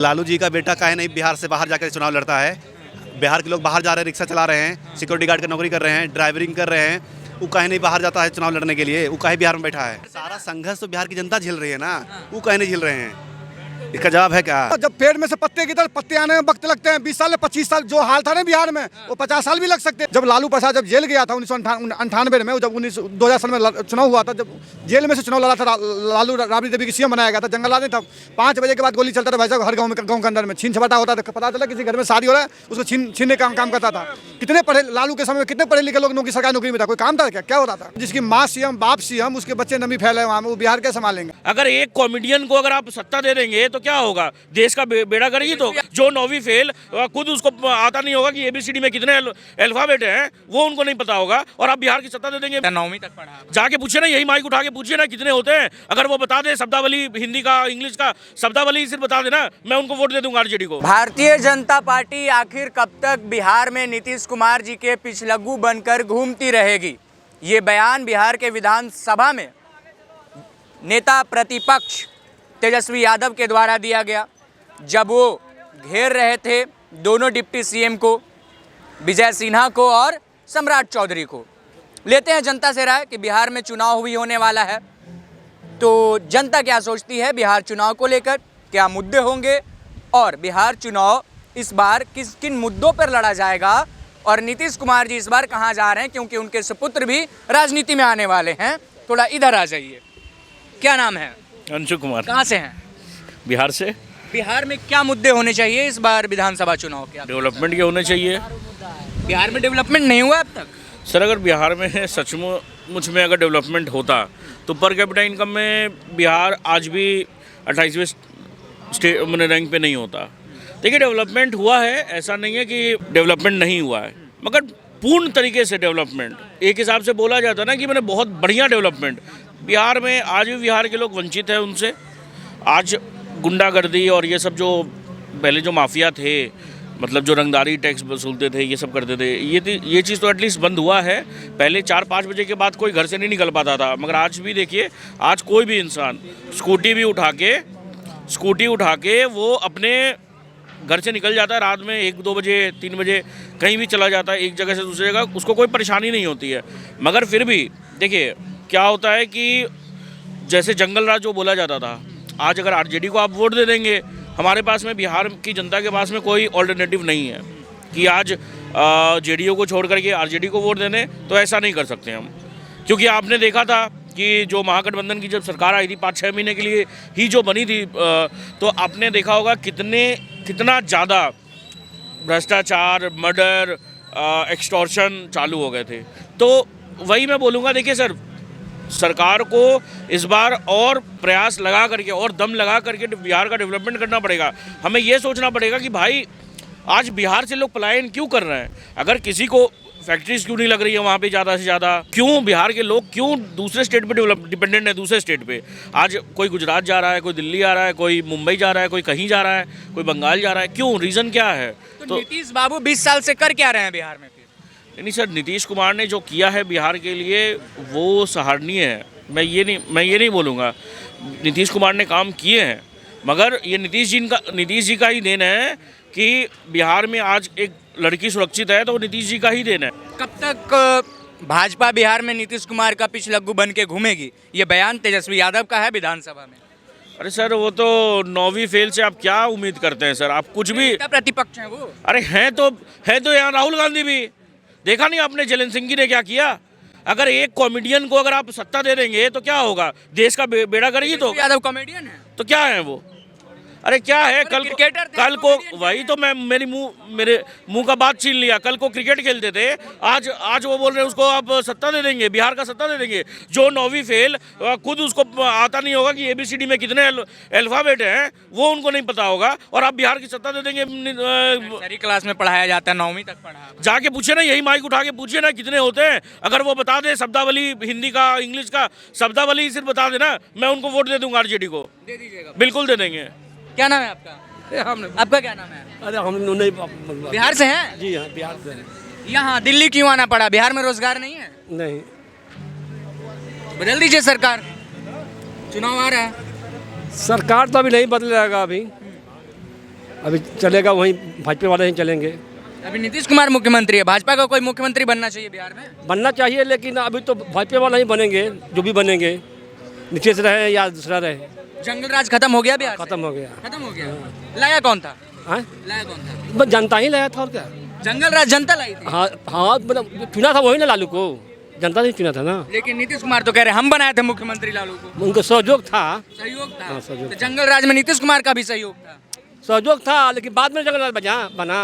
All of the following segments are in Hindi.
लालू जी का बेटा काहे नहीं बिहार से बाहर जाकर चुनाव लड़ता है। बिहार के लोग बाहर जा रहे हैं, रिक्शा चला रहे हैं, सिक्योरिटी गार्ड की नौकरी कर रहे हैं, ड्राइवरिंग कर रहे हैं, वो काहे नहीं बाहर जाता है चुनाव लड़ने के लिए। वो काहे बिहार में बैठा है। सारा संघर्ष तो बिहार की जनता झेल रही है ना, वो काहे नहीं झेल रहे हैं। इसका जवाब है क्या? जब पेड़ में से पत्ते की तरह पत्ते आने में वक्त लगते हैं, 20 साल 25 साल जो हाल था ना बिहार में, वो 50 साल भी लग सकते हैं। जब लालू प्रसाद जब जेल गया था 1998 में, जब 2000 साल में चुनाव हुआ था, जब जेल में से चुनाव लड़ा था लालू, राबड़ी देवी की सीएम बनाया गया था, जंगल राज था। 5 बजे के बाद गोली चलता था भाई साहब, हर गाँव के अंदर में छीन छपाटा होता था। पता चला किसी घर में शादी हो रहा है, उसको छीनने का काम करता था। कितने पढ़े लालू के समय में कितने पढ़े लिखे लोग नौकरी, सरकारी नौकरी में था, कोई काम था क्या? क्या होता था? जिसकी माँ सीएम, बाप सीएम, उसके बच्चे नमी फैले वहाँ में, वो बिहार कैसे संभालेंगे? अगर एक कॉमेडियन को अगर आप सत्ता दे देंगे तो क्या होगा? देश का बेड़ा करेगी। तो जो 9वीं फेल, खुद उसको आता नहीं होगा कि एबीसीडी में कितने अल्फाबेट हैं, वो उनको नहीं पता होगा, और आप बिहार की सत्ता दे देंगे। 9वीं तक पढ़ा, जाके पूछे ना, यही माइक उठा के पूछिए ना कितने होते हैं। अगर वो बता दे शब्दावली, हिंदी का, इंग्लिश का शब्दावली सिर्फ बता देना, मैं उनको वोट दे दूंगा आरजेडी को। भारतीय जनता पार्टी आखिर कब तक बिहार में नीतीश कुमार जी के पिछलग्गू बनकर घूमती रहेगी? ये बयान बिहार के विधानसभा में नेता प्रतिपक्ष तेजस्वी यादव के द्वारा दिया गया, जब वो घेर रहे थे दोनों डिप्टी सीएम को, विजय सिन्हा को और सम्राट चौधरी को। लेते हैं जनता से राय कि बिहार में चुनाव भी होने वाला है, तो जनता क्या सोचती है बिहार चुनाव को लेकर, क्या मुद्दे होंगे, और बिहार चुनाव इस बार किस किन मुद्दों पर लड़ा जाएगा, और नीतीश कुमार जी इस बार कहाँ जा रहे हैं, क्योंकि उनके सुपुत्र भी राजनीति में आने वाले हैं। थोड़ा इधर आ जाइए। क्या नाम है? अंशु कुमार। कहाँ से हैं? बिहार से। बिहार में क्या मुद्दे होने चाहिए इस बार विधानसभा चुनाव के? डेवलपमेंट के होने चाहिए। बिहार में डेवलपमेंट नहीं हुआ अब तक। सर, अगर बिहार में सचमुच में अगर डेवलपमेंट होता तो पर कैपिटा इनकम में बिहार आज भी 28वें स्टेट मैंने रैंक पे नहीं होता। देखिए, डेवलपमेंट हुआ है, ऐसा नहीं है कि डेवलपमेंट नहीं हुआ है, मगर पूर्ण तरीके से डेवलपमेंट एक हिसाब से बोला जाता है ना कि मैंने बहुत बढ़िया डेवलपमेंट। बिहार में आज भी बिहार के लोग वंचित हैं उनसे। आज गुंडागर्दी और ये सब जो पहले जो माफिया थे, मतलब जो रंगदारी टैक्स वसूलते थे, ये सब करते थे, ये चीज़ तो एटलीस्ट बंद हुआ है। पहले 4-5 बजे के बाद कोई घर से नहीं निकल पाता था, मगर आज भी देखिए, आज कोई भी इंसान स्कूटी उठा के वो अपने घर से निकल जाता है रात में 1-2 बजे, 3 बजे, कहीं भी चला जाता है एक जगह से दूसरी जगह, उसको कोई परेशानी नहीं होती है। मगर फिर भी देखिए क्या होता है कि जैसे जंगल राज जो बोला जाता था, आज अगर आरजेडी को आप वोट दे देंगे, हमारे पास में, बिहार की जनता के पास में कोई ऑल्टरनेटिव नहीं है कि आज जेडीयू को छोड़ करके आरजेडी को वोट देने, तो ऐसा नहीं कर सकते हम। क्योंकि आपने देखा था कि जो महागठबंधन की जब सरकार आई थी 5-6 महीने के लिए ही जो बनी थी, तो आपने देखा होगा कितना ज़्यादा भ्रष्टाचार, मर्डर, एक्सटॉर्शन चालू हो गए थे। तो वही मैं बोलूँगा, देखिए सर, सरकार को इस बार और प्रयास लगा करके और दम लगा करके बिहार का डेवलपमेंट करना पड़ेगा। हमें ये सोचना पड़ेगा कि भाई आज बिहार से लोग पलायन क्यों कर रहे हैं? अगर किसी को फैक्ट्रीज क्यों नहीं लग रही है वहाँ पे ज़्यादा से ज़्यादा, क्यों बिहार के लोग क्यों दूसरे स्टेट पे डिपेंडेंट है, दूसरे स्टेट पे? आज कोई गुजरात जा रहा है, कोई दिल्ली आ रहा है, कोई मुंबई जा रहा है, कोई कहीं जा रहा है, कोई बंगाल जा रहा है, क्यों? रीज़न क्या है? तो नीतीश बाबू 20 साल से कर क्या रहे हैं बिहार में? नहीं सर, नीतीश कुमार ने जो किया है बिहार के लिए वो सराहनीय है। मैं ये नहीं बोलूँगा, नीतीश कुमार ने काम किए हैं, मगर ये नीतीश जी का ही देन है कि बिहार में आज एक लड़की सुरक्षित है, तो नीतीश जी का ही देन है। कब तक भाजपा बिहार में नीतीश कुमार का पिछलग्गू बन के घूमेगी? ये बयान तेजस्वी यादव का है विधानसभा में। अरे सर, वो तो 9वीं फेल से आप क्या उम्मीद करते हैं सर? आप कुछ भी। प्रतिपक्ष है वो। अरे हैं तो यहाँ राहुल गांधी भी। देखा नहीं आपने जेलेंसिंगी ने क्या किया? अगर एक कॉमेडियन को अगर आप सत्ता दे देंगे तो क्या होगा? देश का बेड़ा करेगी। तो यादव कॉमेडियन है तो क्या है वो? अरे क्या है? कल को वही तो मैं मेरे मुंह का बात छीन लिया। कल को क्रिकेट खेलते थे, आज वो बोल रहे हैं उसको आप सत्ता दे देंगे, बिहार का सत्ता दे देंगे। जो 9वीं फेल, खुद उसको आता नहीं होगा कि एबीसीडी में कितने अल्फाबेट हैं, वो उनको नहीं पता होगा, और आप बिहार की सत्ता दे देंगे। नर्सरी क्लास में पढ़ाया जाता है, 9वीं तक पढ़ा। जाके पूछे ना, यही माइक उठा के पूछिए ना कितने होते हैं। अगर वो बता दे शब्दावली, हिंदी का, इंग्लिश का शब्दावली सिर्फ बता देना, मैं उनको वोट दे दूंगा आरजेडी को। दे दीजिएगा? बिल्कुल दे देंगे। क्या नाम है आपका? आपका क्या नाम है? अरे हम नहीं, बिहार से हैं? जी हाँ, बिहार से। यहाँ दिल्ली क्यों आना पड़ा? बिहार में रोजगार नहीं है? नहीं, बदल दीजिए सरकार, चुनाव आ रहा है। सरकार तो अभी नहीं बदलेगा। अभी अभी चलेगा वहीं भाजपा वाले ही चलेंगे। अभी नीतीश कुमार मुख्यमंत्री है, भाजपा का कोई मुख्यमंत्री बनना चाहिए बिहार में? बनना चाहिए, लेकिन अभी तो भाजपा वाला ही बनेंगे, जो भी बनेंगे, नीतीश रहे या दूसरा रहे। जंगल राज खत्म हो गया बिहार से? खत्म हो गया। खत्म हो गया। लाया कौन था? हाँ, लाया कौन था? बस जनता ही लाया था और क्या। जंगल राज जनता लाई थी। हाँ हाँ, मतलब चुना था वही ना लालू को, जनता ने चुना था ना। लेकिन नीतीश कुमार तो कह रहे हम बनाए थे मुख्यमंत्री लालू को। उनका सहयोग था। सहयोग था। हाँ, सहयोग तो जंगल राज में नीतीश कुमार का भी सहयोग था। सहयोग था, लेकिन बाद में जंगल बना।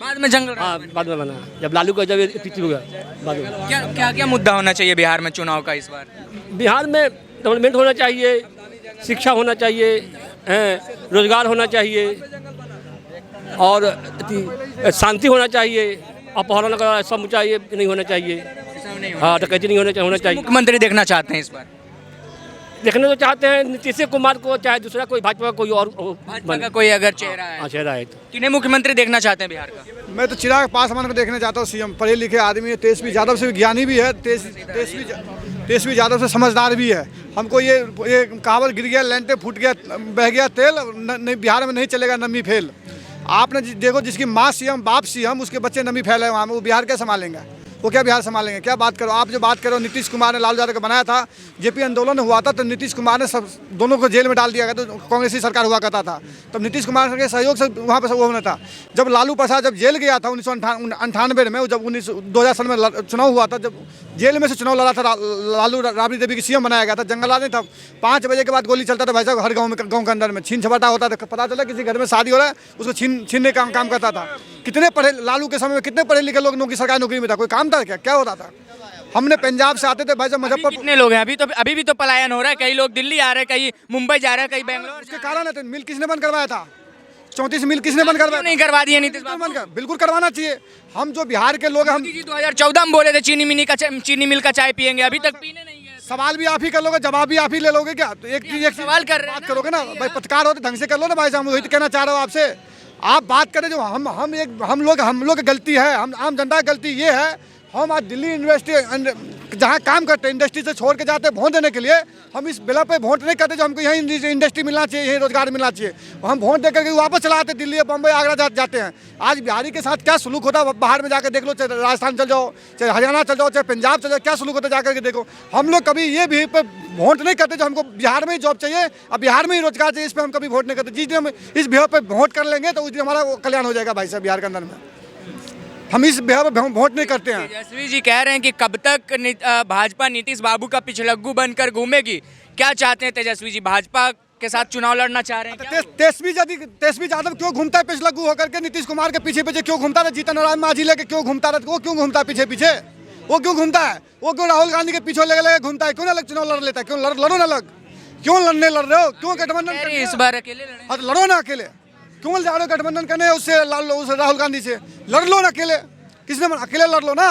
बाद में जंगल हाँ, राज बाद में बना, जब लालू का जब स्थिति हो गया बाद में। क्या क्या क्या मुद्दा होना चाहिए बिहार में चुनाव का इस बार? बिहार में डेवलपमेंट होना चाहिए, शिक्षा होना चाहिए, रोजगार होना चाहिए, और शांति होना चाहिए, अपहरण वगैरह सब चाहिए नहीं होना चाहिए। हाँ, डकैती नहीं होना चाहिए। मुख्यमंत्री देखना चाहते हैं इस बार? देखने तो चाहते हैं नीतीश कुमार को, चाहे दूसरा कोई भाजपा कोई और भाजपा का कोई अगर चेहरा है, चेहरा है तो। किन्हें मुख्यमंत्री देखना चाहते हैं बिहार का? मैं तो चिराग पासवान को देखना चाहता हूँ सीएम। पढ़े लिखे आदमी है, तेजस्वी यादव से ज्ञानी भी है, तेजस्वी यादव से समझदार भी है। हमको ये कहावत गिर गया लैंटे फूट गया बह गया तेल, नहीं बिहार में नहीं चलेगा नमी फेल। आपने देखो जिसकी माँ सीएम बाप सीएम, उसके बच्चे नमी फैले वहाँ में, वो बिहार क्या संभालेंगे? वो क्या बिहार संभालेंगे? क्या बात करो आप, जो बात करो नीतीश कुमार ने लालू यादव को बनाया था, जेपी आंदोलन हुआ था तो नीतीश कुमार ने सब दोनों को जेल में डाल दिया गया, तो कांग्रेसी सरकार हुआ करता था, तब नीतीश कुमार के सहयोग से वहाँ पर वो होना था। जब लालू प्रसाद जब जेल गया था 1998 में, जब 2000 साल में चुनाव हुआ था, जब जेल में से चुनाव लड़ा था, लालू राबड़ी देवी की सीएम बनाया गया था। जंगल नहीं था, 5 बजे के बाद गोली चलता था भाई साहब, हर गाँव के अंदर में छीन छपाटा होता था। पता चला किसी घर में शादी हो रहा है, उसको छीनने का काम करता था। कितने पढ़े लालू के समय में कितने पढ़े लिखे लोग सरकारी नौकरी में था, कोई काम था क्या होता था? हमने पंजाब से आते थे भाई साहब, मुजफ्फरपुर। कितने लोग हैं अभी भी तो पलायन हो रहा है, कई लोग दिल्ली आ रहे हैं, कई मुंबई जा रहे हैं, कई बेंगलोर। उसके कारण है, मिल किसने बंद करवाया था? 34 मिल किसने बंद करवाया? नहीं करवा दिए नीतीश बाबू? बिल्कुल करवाना चाहिए। हम जो बिहार के लोग, हम 2014 में बोले थे चीनी मिल का चाय पियेंगे, अभी तक पीने नहीं गए। सवाल भी आप ही कर लोगे, जवाब भी आप ही ले लोगे क्या? तो एक सवाल कर रहे हैं बात करोगे ना भाई, पत्रकार हो तो ढंग से कर लो ना भाई साहब। वही तो कहना चाह रहा हूँ आपसे। आप बात करें जो हम लोग की गलती है, हम आम जनता की गलती ये है, हम आज दिल्ली यूनिवर्सिटी जहाँ काम करते हैं, इंडस्ट्री से छोड़ के जाते हैं वोट देने के लिए। हम इस बिला पे वोट नहीं करते जो हमको यहीं इंडस्ट्री मिलना चाहिए, यहीं रोजगार मिलना चाहिए। हम वोट दे करके वापस चला आते, दिल्ली बम्बई आगरा जाते हैं। आज बिहारी के साथ क्या सलूक होता है बाहर में जाकर देख लो, चाहे राजस्थान चल जाओ, चाहे हरियाणा चल जाओ, चाहे पंजाब चल जाओ, क्या सलूक होता है जाकर के देखो। हम लोग कभी ये भी पे वोट नहीं करते जो हमको बिहार में ही जॉब चाहिए और बिहार में ही रोजगार चाहिए, इस पर हम कभी वोट नहीं करते। जिस दिन हम इस बिहार पर वोट कर लेंगे तो उस दिन हमारा कल्याण हो जाएगा भाई साहब बिहार के अंदर में। हम इस बिहार पर वोट नहीं करते हैं। तेजस्वी जी कह रहे हैं कि कब तक भाजपा नीतीश बाबू का पिछलग्गू बनकर घूमेगी। क्या चाहते हैं तेजस्वी जी, भाजपा के साथ चुनाव लड़ना चाह रहे हैं? तेजस्वी यादव क्यों घूमता है पिछलग्गू होकर के? नीतीश कुमार के पीछे पीछे क्यों घूमता है? जीतन राम मांझी लेके क्यों घूमता है? वो क्यों घूमता है पीछे पीछे? वो क्यों घूमता है? वो क्यों राहुल गांधी के पीछे लगे घूमता है? क्यों ना अलग चुनाव लड़ लेता है? क्यों लड़ो ना अलग? क्यों लड़ रहे हो? क्यों गठबंधन? इस बार अकेले लड़े? तो लड़ो ना अकेले। क्यों जा रहे हो गठबंधन करने उससे राहुल गांधी से? लड़ लो ना अकेले, किसने अकेले लड़ लो ना।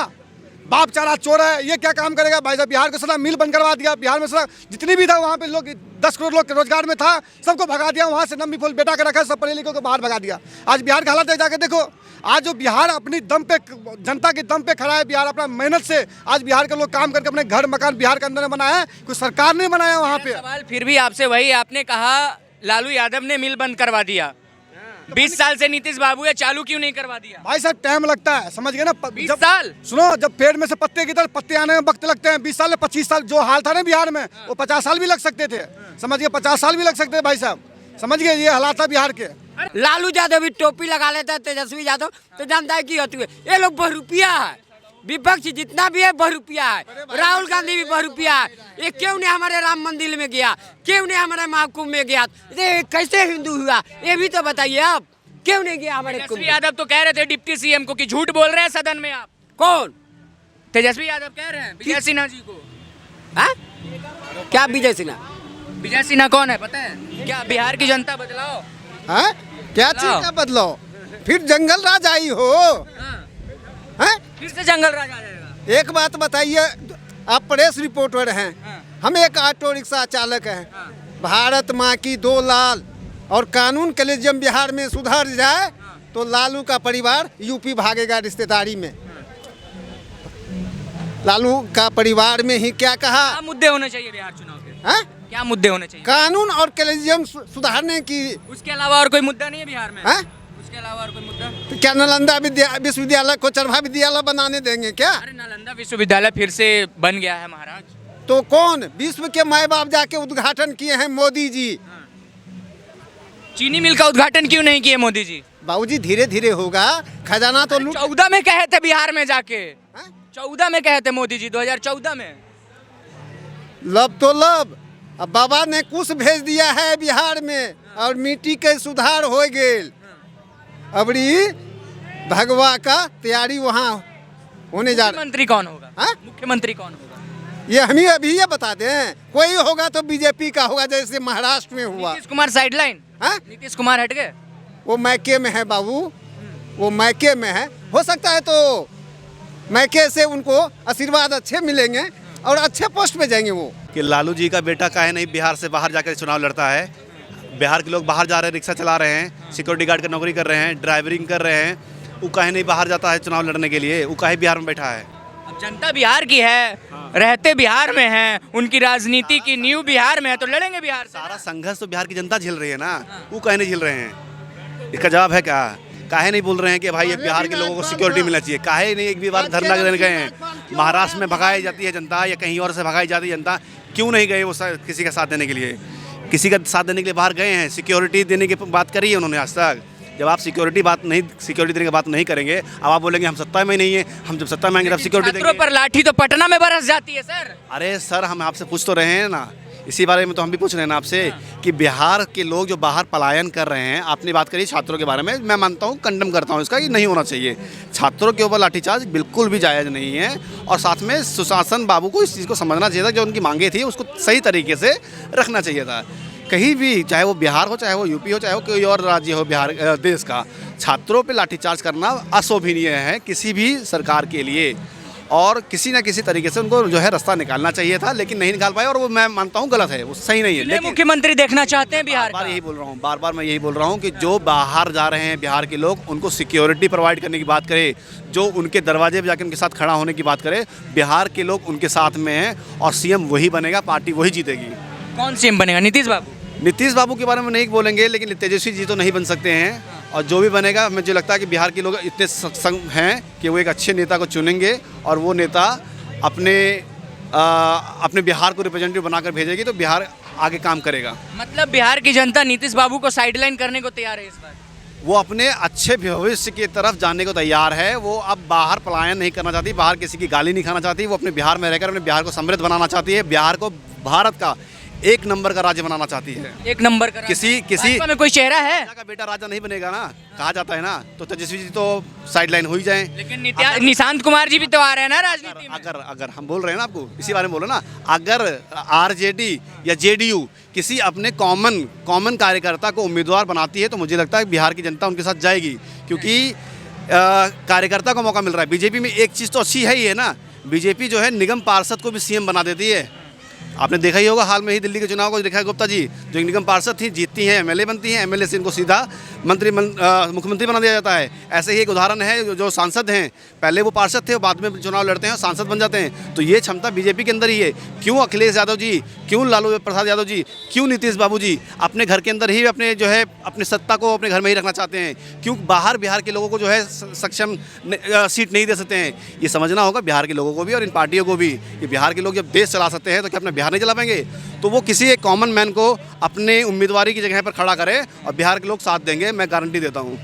बाप चारा चोर है, ये क्या काम करेगा भाई साहब? बिहार को सारा मिल बंद करवा दिया। बिहार में सारा जितनी भी था वहाँ पे लोग 10 करोड़ लोग रोजगार में था, सबको भगा दिया। वहाँ से नम्बी फूल बेटा के रखा, सब पढ़े लिखों को बाहर भगा दिया। आज बिहार का हालत है, जाके देखो। आज जो बिहार अपनी दम पे, जनता के दम पे खड़ा है, बिहार अपना मेहनत से आज बिहार के लोग काम करके अपने घर मकान बिहार के अंदर में बनाया है, कोई सरकार ने बनाया वहाँ पे। सवाल फिर भी आपसे वही, आपने कहा लालू यादव ने मिल बंद करवा दिया, 20 साल से नीतीश बाबू है, चालू क्यों नहीं करवा दिया? भाई साहब टाइम लगता है, समझ गए ना? 20 साल? सुनो, जब पेड़ में से पत्ते की तरह पत्ते आने में वक्त लगते हैं, 20 साल 25 साल जो हाल था ना बिहार में, वो 50 साल भी लग सकते थे। समझ गए? 50 साल भी लग सकते थे भाई साहब। समझ गए? ये हालात था बिहार के। लालू यादव भी टोपी लगा लेता है, तेजस्वी यादव तो जानता है की होती है। ये लोग बहुरुपिया है, विपक्ष जितना भी है बहुरुपिया है। राहुल गांधी भी बहुरुपिया है। ये क्यों नहीं हमारे राम मंदिर में गया, क्यों नहीं हमारे महाकुंभ में गया? ये कैसे हिंदू हुआ ये भी तो बताइए आप। क्यों नहीं गया हमारे कुंभ? तेजस्वी यादव तो कह रहे थे डिप्टी सीएम को कि झूठ बोल रहे हैं सदन में आप। कौन? तेजस्वी यादव कह रहे हैं विजय सिन्हा जी को। हाँ? क्या विजय सिन्हा? विजय सिन्हा कौन है पता है क्या? बिहार की जनता बदलाओ। हाँ? क्या चीज का बदलाव? फिर जंगल राज आई हो? हाँ? फिर से जंगल राज आ जाएगा। एक बात बताइए, आप प्रेस रिपोर्टर हैं, हम एक ऑटो रिक्शा चालक हैं। भारत माँ की 2 लाल और कानून के लिए जब बिहार में सुधर जाए तो लालू का परिवार यूपी भागेगा रिश्तेदारी में। लालू का परिवार में ही क्या कहा? क्या मुद्दे होने चाहिए बिहार चुनाव के? हाँ? क्या मुद्दे होने चाहिए? कानून और कलेजियम सुधारने की। उसके अलावा और कोई मुद्दा नहीं है बिहार में? हाँ? उसके अलावा और कोई मुद्दा? तो क्या नालंदा विश्वविद्यालय को चरवा विद्यालय बनाने देंगे क्या? अरे नालंदा विश्वविद्यालय फिर से बन गया है महाराज। तो कौन विश्व के माए बाप जाके उद्घाटन किए हैं? मोदी जी। चीनी मिल का उद्घाटन क्यों नहीं किए मोदी जी? बाबूजी धीरे धीरे होगा, खजाना तो लूट। 14 में कहे थे बिहार में जाके, हैं? 14 में कहे थे मोदी जी, 2014 में। लब तो लब, अब बाबा ने कुछ भेज दिया है बिहार में और मिट्टी के सुधार हो गए। अबरी भगवा का तैयारी वहाँ होने जा रहा। मुख्यमंत्री कौन होगा? हाँ? मुख्यमंत्री कौन होगा? ये हम ही अभी ये बता दें, कोई होगा तो बीजेपी का होगा, जैसे महाराष्ट्र में हुआ। नीतीश कुमार साइडलाइन, हाँ? नीतीश कुमार हट गए। वो मैके में है बाबू, वो मैके में है। हो सकता है तो मैके से उनको आशीर्वाद अच्छे मिलेंगे और अच्छे पोस्ट पे जाएंगे वो। कि लालू जी का बेटा काहे नहीं बिहार से बाहर जाकर चुनाव लड़ता है। बिहार के लोग बाहर जा रहे हैं, रिक्शा चला रहे हैं, सिक्योरिटी गार्ड की नौकरी कर रहे हैं, ड्राइवरिंग कर रहे हैं, वो काहे नहीं बाहर जाता है चुनाव लड़ने के लिए, वो काहे बिहार में बैठा है। अब जनता बिहार की है, रहते बिहार में हैं, उनकी राजनीति की नींव बिहार में है, तो लड़ेंगे बिहार से। सारा संघर्ष तो बिहार की जनता झेल रही है ना, वो काहे नहीं झेल रहे हैं। इसका जवाब है क्या? काहे नहीं बोल रहे हैं कि भाई ये बिहार के लोगों को सिक्योरिटी मिलना चाहिए? काहे नहीं एक भी बार धरना देने गए हैं? महाराष्ट्र में भगाई जाती है जनता या कहीं और से भगाई जाती है जनता, क्यों नहीं गए वो किसी का साथ देने के लिए? किसी का साथ देने के लिए बाहर गए हैं, सिक्योरिटी देने की बात करी है उन्होंने आज तक? जब आप सिक्योरिटी देने की बात नहीं करेंगे, अब आप बोलेंगे हम सत्ता में नहीं है, हम जब सत्ता में आएंगे तब सिक्योरिटी छात्रों देंगे। पर लाठी तो पटना में बरस जाती है सर। अरे सर, हम आपसे पूछ तो रहे हैं ना, इसी बारे में तो हम भी पूछ रहे हैं ना आपसे कि बिहार के लोग जो बाहर पलायन कर रहे हैं, आपने बात करी छात्रों के बारे में, मैं मानता हूँ, कंडम करता हूँ इसका, ये नहीं होना चाहिए। छात्रों के ऊपर लाठीचार्ज बिल्कुल भी जायज़ नहीं है। और साथ में सुशासन बाबू को इस चीज़ को समझना चाहिए था, जो उनकी मांगे थी उसको सही तरीके से रखना चाहिए था। कहीं भी, चाहे वो बिहार हो, चाहे वो यूपी हो, चाहे वो कोई और राज्य हो बिहार देश का, छात्रों पे लाठीचार्ज करना अशोभनीय है किसी भी सरकार के लिए। और किसी ना किसी तरीके से उनको जो है रास्ता निकालना चाहिए था, लेकिन नहीं निकाल पाए, और वो मैं मानता हूँ गलत है, वो सही नहीं है। लेकिन मुख्यमंत्री देखना चाहते हैं बिहार का। बार यही बोल रहा हूँ, बार बार मैं यही बोल रहा हूँ कि जो बाहर जा रहे हैं बिहार के लोग, उनको सिक्योरिटी प्रोवाइड करने की बात करें, जो उनके दरवाजे पर जाकर उनके साथ खड़ा होने की बात करें। बिहार के लोग उनके साथ में हैं और सीएम वही बनेगा, पार्टी वही जीतेगी। कौन सीएम बनेगा? नीतीश बाबू? नीतीश बाबू के बारे में नहीं बोलेंगे, लेकिन तेजस्वी जी तो नहीं बन सकते हैं। और जो भी बनेगा, मुझे लगता है कि बिहार के लोग इतने सक्षम हैं कि वो एक अच्छे नेता को चुनेंगे और वो नेता अपने बिहार को रिप्रेजेंटेटिव बनाकर भेजेगी, तो बिहार आगे काम करेगा। मतलब बिहार की जनता नीतीश बाबू को साइडलाइन करने को तैयार है इस बार? वो अपने अच्छे भविष्य की तरफ जाने को तैयार है। वो अब बाहर पलायन नहीं करना चाहती, बाहर किसी की गाली नहीं खाना चाहती। वो अपने बिहार में रहकर अपने बिहार को समृद्ध बनाना चाहती है, बिहार को भारत का एक नंबर का राज्य बनाना चाहती है। एक नंबर का किसी भाजपा में कोई चेहरा है? राजा का बेटा राजा नहीं बनेगा ना, कहा जाता है ना, तो तेजस्वी जी तो साइडलाइन हो ही जाए। लेकिन निशांत कुमार जी भी तो आ रहे हैं ना राजनीति में। अगर हम बोल रहे हैं ना, आपको इसी बारे में बोलो ना, अगर आरजेडी या जेडीयू किसी अपने कॉमन कार्यकर्ता को उम्मीदवार बनाती है, तो मुझे लगता है बिहार की जनता उनके साथ जाएगी, क्योंकि कार्यकर्ता को मौका मिल रहा है। बीजेपी में एक चीज़ तो अच्छी है ही है ना, बीजेपी जो है निगम पार्षद को भी सीएम बना देती है। आपने देखा ही होगा, हाल में ही दिल्ली के चुनाव को देखा है, गुप्ता जी जो निगम पार्षद थी, जीतती हैं एमएलए बनती हैं, एमएलए से इनको सीधा मुख्यमंत्री बना दिया जाता है। ऐसे ही एक उदाहरण है, जो सांसद हैं, पहले वो पार्षद थे, बाद में चुनाव लड़ते हैं, सांसद बन जाते हैं। तो ये क्षमता बीजेपी के अंदर ही है। क्यों अखिलेश यादव जी, क्यों लालू प्रसाद यादव जी, क्यों नीतीश बाबू जी अपने घर के अंदर ही अपने जो है अपनी सत्ता को अपने घर में ही रखना चाहते हैं? क्यों बाहर बिहार के लोगों को जो है सक्षम सीट नहीं दे सकते हैं? ये समझना होगा बिहार के लोगों को भी और इन पार्टियों को भी कि बिहार के लोग जब देश चला सकते हैं, तो क्या अपना बिहार नहीं चला पाएंगे? तो वो किसी एक कॉमन मैन को अपने उम्मीदवारी की जगह पर खड़ा करे और बिहार के लोग साथ देंगे, मैं गारंटी देता हूँ।